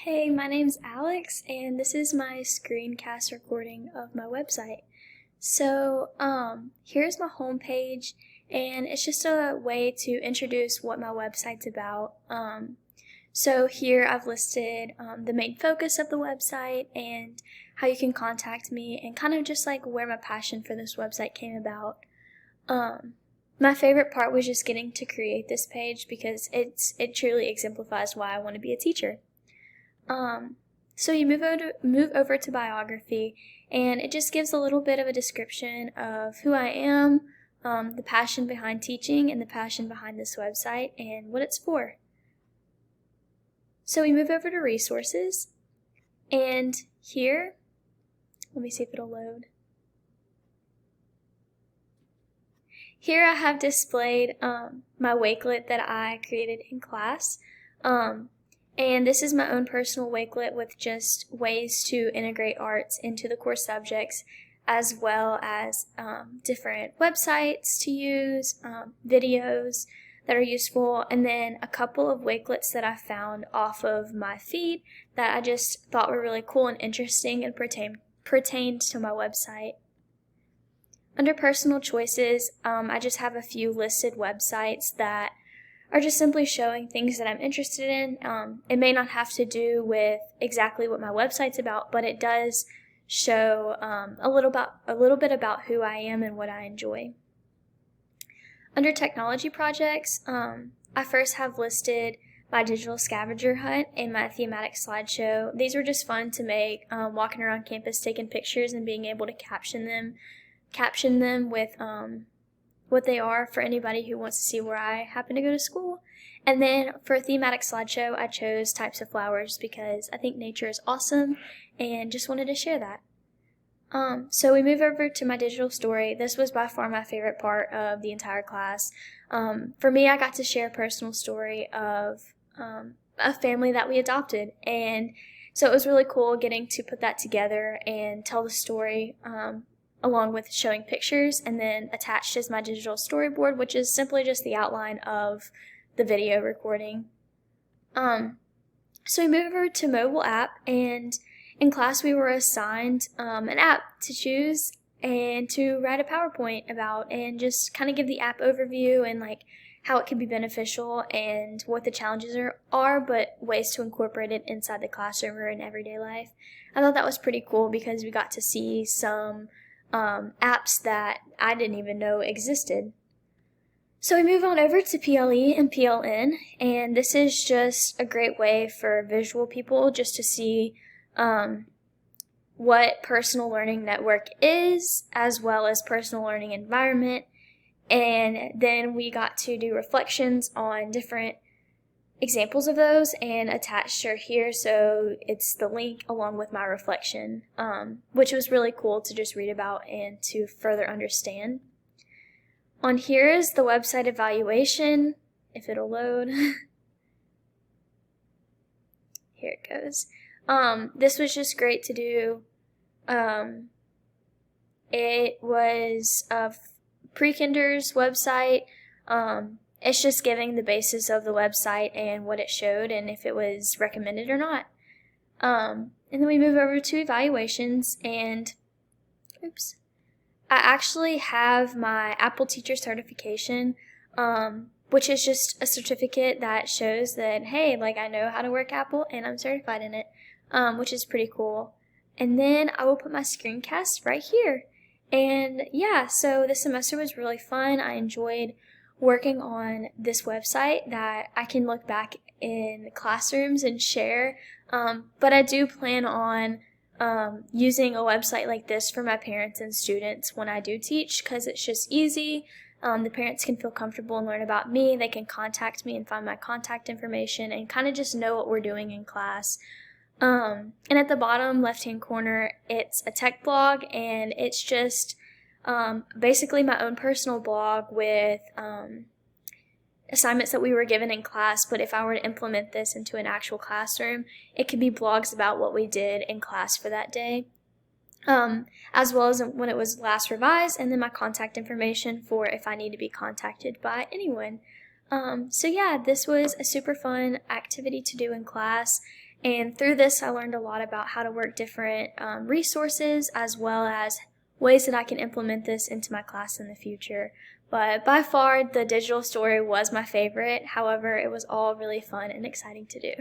Hey, my name's Alex, and this is my screencast recording of my website. Here's my homepage, and it's just a way to introduce what my website's about. Here I've listed the main focus of the website and how you can contact me, and kind of just like where my passion for this website came about. My favorite part was just getting to create this page because it truly exemplifies why I want to be a teacher. You move over to biography, and it just gives a little bit of a description of who I am, the passion behind teaching, and the passion behind this website, and what it's for. So we move over to resources, and here, let me see if it'll load. Here I have displayed my Wakelet that I created in class. And this is my own personal Wakelet with just ways to integrate arts into the course subjects, as well as different websites to use, videos that are useful, and then a couple of Wakelets that I found off of my feed that I just thought were really cool and interesting and pertained to my website. Under personal choices, I just have a few listed websites that are just simply showing things that I'm interested in. It may not have to do with exactly what my website's about, but it does show a little bit about who I am and what I enjoy. Under technology projects, I first have listed my digital scavenger hunt and my thematic slideshow. These were just fun to make, walking around campus taking pictures and being able to caption them with what they are for anybody who wants to see where I happen to go to school. And then for a thematic slideshow, I chose types of flowers because I think nature is awesome and just wanted to share that. So we move over to my digital story. This was by far my favorite part of the entire class. For me, I got to share a personal story of a family that we adopted, and so it was really cool getting to put that together and tell the story along with showing pictures, and then attached is my digital storyboard, which is simply just the outline of the video recording. So we move over to mobile app, and in class we were assigned an app to choose and to write a PowerPoint about, and just kind of give the app overview and like how it can be beneficial and what the challenges are, but ways to incorporate it inside the classroom or in everyday life. I thought that was pretty cool because we got to see some apps that I didn't even know existed. So we move on over to PLE and PLN, and this is just a great way for visual people just to see what personal learning network is, as well as personal learning environment. And then we got to do reflections on different examples of those and attached are here, so it's the link along with my reflection, which was really cool to just read about and to further understand. On here is the website evaluation, if it'll load. Here it goes. This was just great to do. It was a pre-kinder's website. It's just giving the basis of the website and what it showed and if it was recommended or not. And then we move over to evaluations, and I actually have my Apple Teacher Certification, which is just a certificate that shows that, hey, like I know how to work Apple and I'm certified in it, which is pretty cool. And then I will put my screencast right here. And yeah, so this semester was really fun. I enjoyed working on this website that I can look back in classrooms and share, but I do plan on using a website like this for my parents and students when I do teach, because it's just easy. The parents can feel comfortable and learn about me. They can contact me and find my contact information and kind of just know what we're doing in class. And at the bottom left-hand corner, it's a tech blog, and it's just basically my own personal blog with assignments that we were given in class, but if I were to implement this into an actual classroom, it could be blogs about what we did in class for that day, as well as when it was last revised, and then my contact information for if I need to be contacted by anyone. So yeah, this was a super fun activity to do in class, And through this, I learned a lot about how to work different resources, as well as ways that I can implement this into my class in the future. But by far, the digital story was my favorite. However, it was all really fun and exciting to do.